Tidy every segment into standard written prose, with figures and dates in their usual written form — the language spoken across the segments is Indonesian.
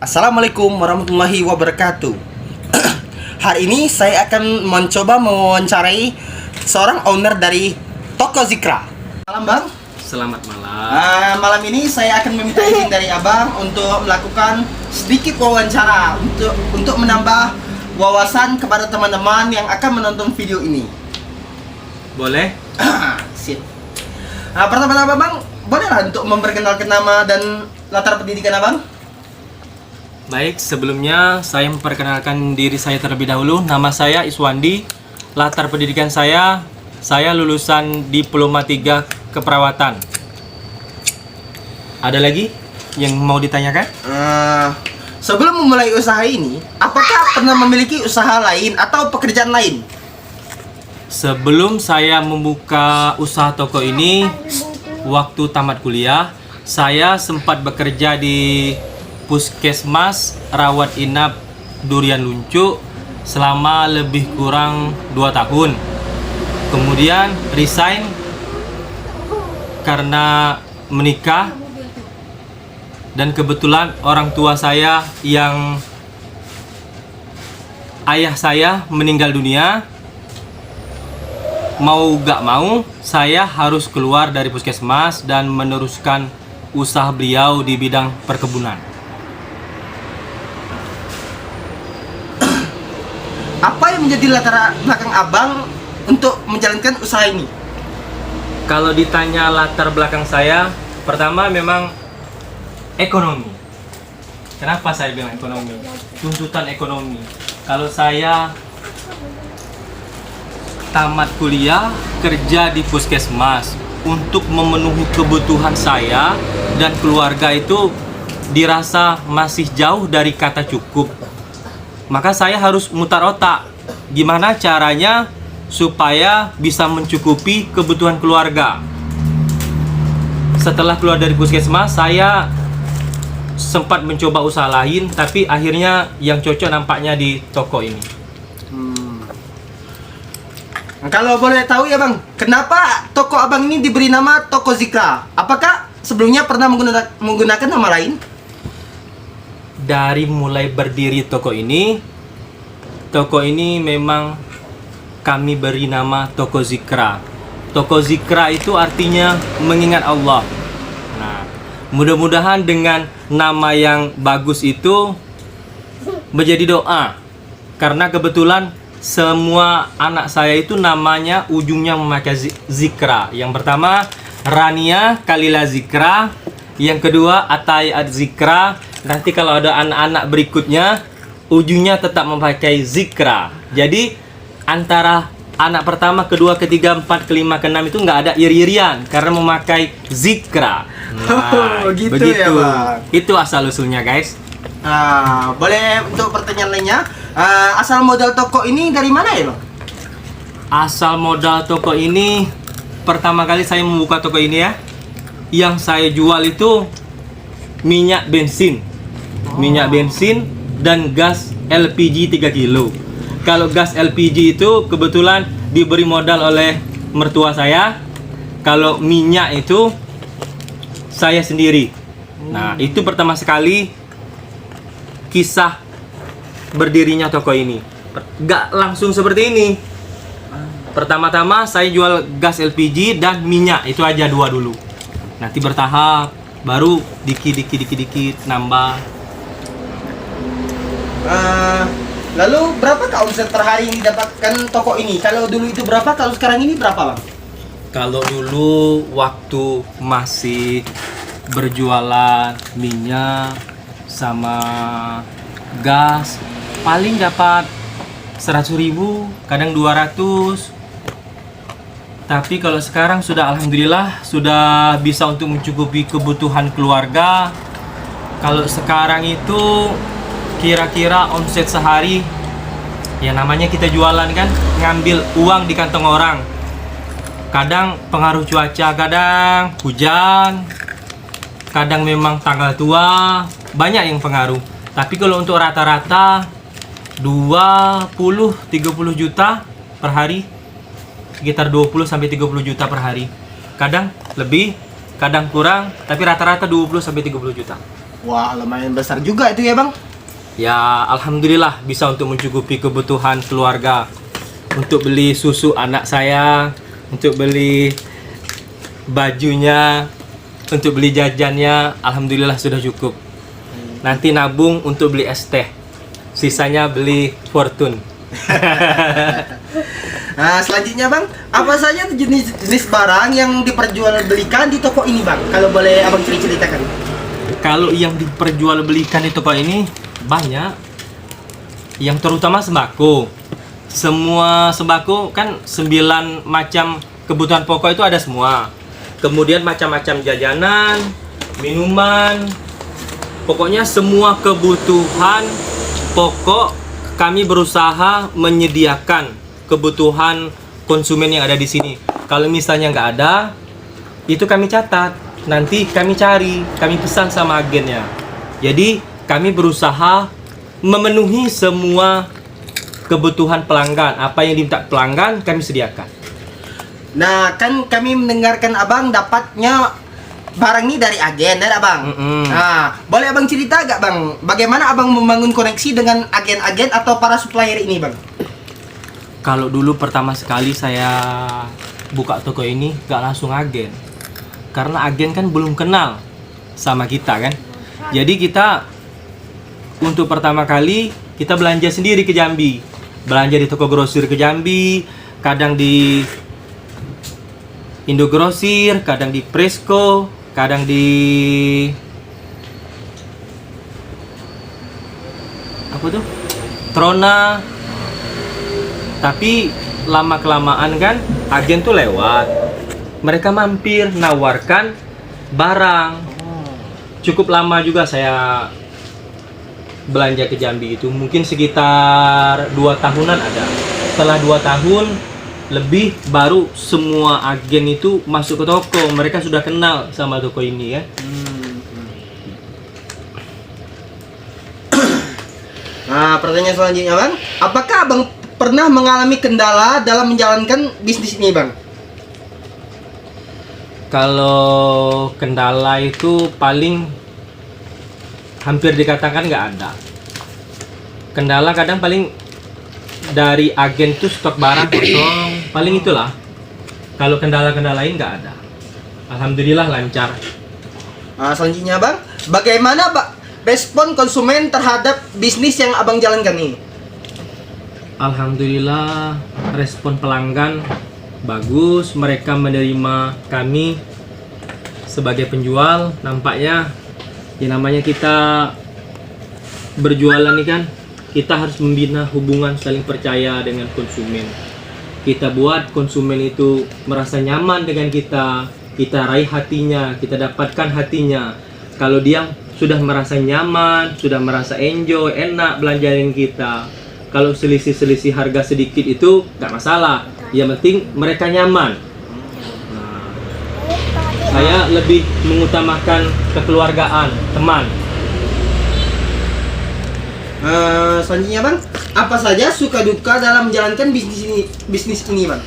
Assalamualaikum warahmatullahi wabarakatuh. Hari ini saya akan mencoba mewawancarai seorang owner dari toko Zikra. Malam bang. Selamat malam. Malam ini saya akan meminta izin dari abang untuk melakukan sedikit wawancara untuk menambah wawasan kepada teman-teman yang akan menonton video ini. Boleh? Sip. Pertama-tama bang, bolehlah untuk memperkenalkan nama dan latar pendidikan abang? Baik, sebelumnya saya memperkenalkan diri saya terlebih dahulu. Nama saya Iswandi. Latar pendidikan saya lulusan Diploma 3 Keperawatan. Ada lagi yang mau ditanyakan? Sebelum memulai usaha ini, apakah pernah memiliki usaha lain atau pekerjaan lain? Sebelum saya membuka usaha toko ini, waktu tamat kuliah, saya sempat bekerja di Puskesmas Rawat Inap Durian Luncuk selama lebih kurang 2 tahun. Kemudian resign karena menikah, dan kebetulan orang tua saya yang ayah saya meninggal dunia. Mau gak mau, saya harus keluar dari puskesmas dan meneruskan usaha beliau di bidang perkebunan. Apa yang menjadi latar belakang abang untuk menjalankan usaha ini? Kalau ditanya latar belakang saya, pertama memang ekonomi. Kenapa saya bilang ekonomi? Tuntutan ekonomi. Kalau saya tamat kuliah, kerja di puskesmas untuk memenuhi kebutuhan saya dan keluarga itu dirasa masih jauh dari kata cukup. Maka saya harus mutar otak, gimana caranya supaya bisa mencukupi kebutuhan keluarga. Setelah keluar dari puskesmas, saya sempat mencoba usaha lain, tapi akhirnya yang cocok nampaknya di toko ini. Kalau boleh tahu ya bang, kenapa toko abang ini diberi nama Toko Zikra? Apakah sebelumnya pernah menggunakan nama lain? Dari mulai berdiri toko ini memang kami beri nama Toko Zikra. Toko Zikra itu artinya mengingat Allah. Nah, mudah-mudahan dengan nama yang bagus itu menjadi doa. Karena kebetulan semua anak saya itu namanya ujungnya memakai Zikra. Yang pertama Rania Kalila Zikra, yang kedua Atai Ad Zikra. Nanti kalau ada anak-anak berikutnya ujungnya tetap memakai Zikra. Jadi antara anak pertama, kedua, ketiga, empat, kelima, keenam itu nggak ada iri-irian karena memakai Zikra. Nah, gitu begitu ya bang. Itu asal usulnya guys. Boleh untuk pertanyaan lainnya, asal modal toko ini dari mana ya bang? Asal modal toko ini, pertama kali saya membuka toko ini ya, yang saya jual itu minyak bensin. Minyak bensin dan gas LPG 3 kilo. Kalau gas LPG itu kebetulan diberi modal oleh mertua saya. Kalau minyak itu saya sendiri. Nah, itu pertama sekali kisah berdirinya toko ini. Gak langsung seperti ini. Pertama-tama saya jual gas LPG dan minyak, itu aja dua dulu. Nanti bertahap, baru dikit nambah. Lalu berapa omset per hari yang didapatkan toko ini? Kalau dulu itu berapa, kalau sekarang ini berapa bang? Kalau dulu waktu masih berjualan minyak sama gas, paling dapat 100.000, kadang 200. Tapi kalau sekarang sudah alhamdulillah sudah bisa untuk mencukupi kebutuhan keluarga. Kalau sekarang itu kira-kira omset sehari, ya namanya kita jualan kan, ngambil uang di kantong orang. Kadang pengaruh cuaca, kadang hujan, kadang memang tanggal tua, banyak yang pengaruh. Tapi kalau untuk rata-rata 20-30 juta per hari, sekitar 20-30 juta per hari. Kadang lebih, kadang kurang, tapi rata-rata 20-30 juta. Wah, lumayan besar juga itu ya bang. Ya, alhamdulillah bisa untuk mencukupi kebutuhan keluarga, untuk beli susu anak saya, untuk beli bajunya, untuk beli jajannya, alhamdulillah sudah cukup. Nanti nabung untuk beli es teh, sisanya beli Fortune. Nah, selanjutnya bang, apa saja jenis barang yang diperjualbelikan di toko ini bang? Kalau boleh abang ceritakan. Kalau yang diperjualbelikan di toko ini banyak, yang terutama sembako. Semua sembako kan 9 macam kebutuhan pokok itu ada semua. Kemudian macam-macam jajanan, minuman, pokoknya semua kebutuhan pokok kami berusaha menyediakan kebutuhan konsumen yang ada di sini. Kalau misalnya nggak ada, itu kami catat, nanti kami cari, kami pesan sama agennya. Jadi kami berusaha memenuhi semua kebutuhan pelanggan. Apa yang diminta pelanggan kami sediakan. Nah, kan kami mendengarkan abang dapatnya barang ini dari agen, dari abang. Nah, boleh abang cerita gak bang, bagaimana abang membangun koneksi dengan agen-agen atau para supplier ini bang? Kalau dulu pertama sekali saya buka toko ini gak langsung agen, karena agen kan belum kenal sama kita kan. Jadi kita untuk pertama kali kita belanja sendiri ke Jambi, belanja di toko grosir ke Jambi, kadang di Indogrosir, kadang di Presco, kadang di apa tuh, Trona. Tapi lama kelamaan kan agen tuh lewat, mereka mampir nawarkan barang. Cukup lama juga saya belanja ke Jambi itu, mungkin sekitar 2 tahunan ada. Setelah 2 tahun lebih baru semua agen itu masuk ke toko, mereka sudah kenal sama toko ini ya. Nah, pertanyaan selanjutnya bang, apakah abang pernah mengalami kendala dalam menjalankan bisnis ini bang? Kalau kendala itu paling hampir dikatakan nggak ada. Kendala kadang paling dari agen tuh stok barang kosong, paling itulah. Kalau kendala-kendala lain nggak ada. Alhamdulillah lancar. Nah, selanjutnya bang, bagaimana respon konsumen terhadap bisnis yang abang jalankan ini? Alhamdulillah respon pelanggan bagus, mereka menerima kami sebagai penjual. Nampaknya ya namanya kita berjualan nih kan, kita harus membina hubungan saling percaya dengan konsumen. Kita buat konsumen itu merasa nyaman dengan kita raih hatinya, kita dapatkan hatinya. Kalau dia sudah merasa nyaman, sudah merasa enjoy, enak belanja dengan kita. Kalau selisih-selisih harga sedikit itu nggak masalah, yang penting mereka nyaman. Nah, saya lebih mengutamakan kekeluargaan, teman. Selanjutnya bang, apa saja suka duka dalam menjalankan bisnis ini bang?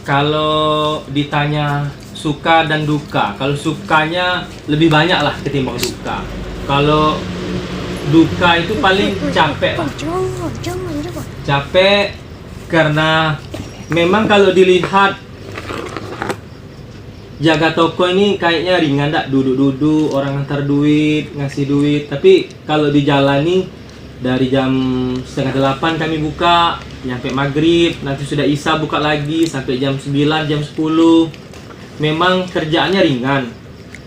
Kalau ditanya suka dan duka, kalau sukanya lebih banyak lah ketimbang duka. Kalau duka itu paling capek lah. Capek karena memang kalau dilihat jaga toko ini kayaknya ringan, dak duduk-duduk, orang antar duit, ngasih duit. Tapi kalau dijalani dari jam 7:30 kami buka, nyampe maghrib, nanti sudah isya buka lagi sampai jam 9, jam 10. Memang kerjaannya ringan,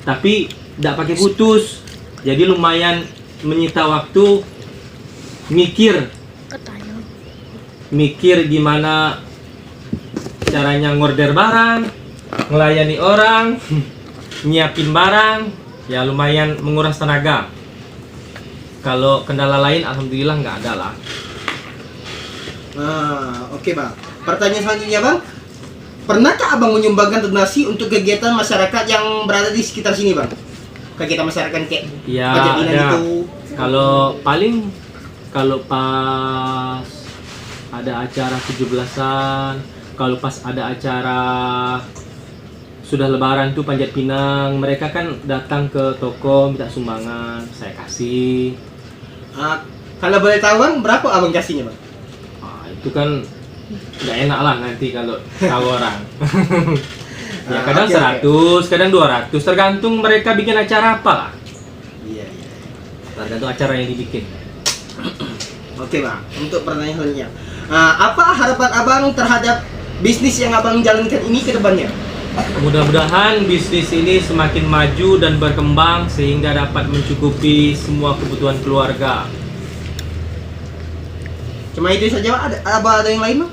tapi tidak pakai putus. Jadi lumayan menyita waktu, mikir gimana caranya ngorder barang, melayani orang, nyiapin barang, ya lumayan menguras tenaga. Kalau kendala lain alhamdulillah nggak ada lah. Oke bang, pertanyaan selanjutnya bang, pernahkah abang menyumbangkan donasi untuk kegiatan masyarakat yang berada di sekitar sini bang? Kegiatan masyarakat kayak Ya pajak dinan ada. itu. Kalau pas ada acara 17-an, kalau pas ada acara sudah lebaran tuh Panjat Pinang, mereka kan datang ke toko minta sumbangan, saya kasih. Kalau boleh tahu bang, berapa abang kasihnya bang? Itu kan nggak enak lah nanti kalau tahu orang. Ya kadang Oke. 100, kadang 200, tergantung mereka bikin acara apa lah. Iya, iya. Tergantung acara yang dibikin. Oke bang, untuk pertanyaan selanjutnya, apa harapan abang terhadap bisnis yang abang jalankan ini ke depannya? Mudah-mudahan bisnis ini semakin maju dan berkembang sehingga dapat mencukupi semua kebutuhan keluarga. Cuma itu saja bang? Ada yang lain bang?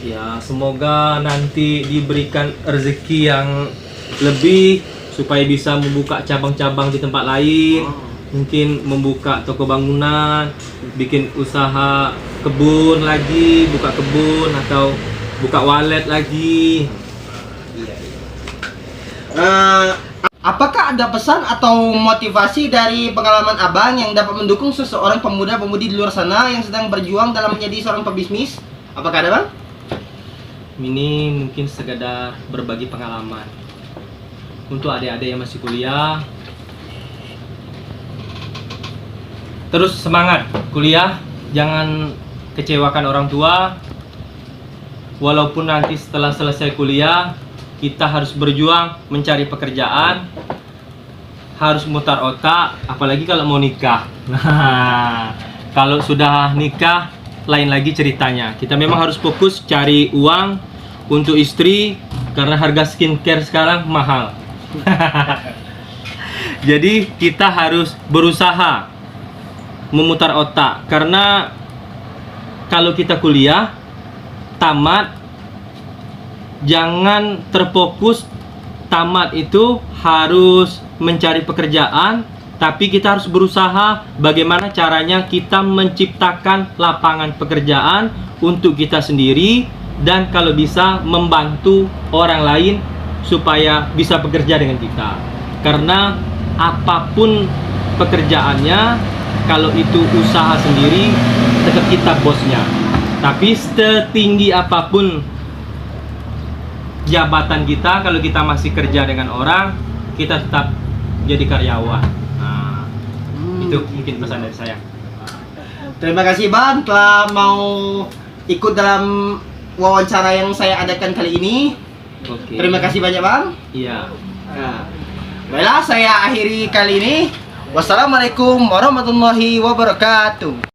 Ya, semoga nanti diberikan rezeki yang lebih supaya bisa membuka cabang-cabang di tempat lain. Mungkin membuka toko bangunan, bikin usaha kebun lagi, buka kebun atau buka walet lagi. Apakah ada pesan atau motivasi dari pengalaman abang yang dapat mendukung seseorang pemuda-pemudi di luar sana yang sedang berjuang dalam menjadi seorang pebisnis? Apakah ada bang? Ini mungkin sekedar berbagi pengalaman untuk adik-adik yang masih kuliah. Terus semangat kuliah, jangan kecewakan orang tua. Walaupun nanti setelah selesai kuliah kita harus berjuang mencari pekerjaan, harus mutar otak, apalagi kalau mau nikah. Nah, kalau sudah nikah lain lagi ceritanya. Kita memang harus fokus cari uang untuk istri karena harga skincare sekarang mahal. Jadi kita harus berusaha memutar otak, karena kalau kita kuliah tamat jangan terfokus tamat itu harus mencari pekerjaan, tapi kita harus berusaha bagaimana caranya kita menciptakan lapangan pekerjaan untuk kita sendiri dan kalau bisa membantu orang lain supaya bisa bekerja dengan kita. Karena apapun pekerjaannya, kalau itu usaha sendiri tetap kita bosnya. Tapi setinggi apapun jabatan kita, kalau kita masih kerja dengan orang, kita tetap jadi karyawan. Nah, itu mungkin pesan dari saya. Terima kasih bang telah mau ikut dalam wawancara yang saya adakan kali ini. Oke. Terima kasih banyak bang. Iya. Nah, baiklah saya akhiri kali ini. Wassalamualaikum warahmatullahi wabarakatuh.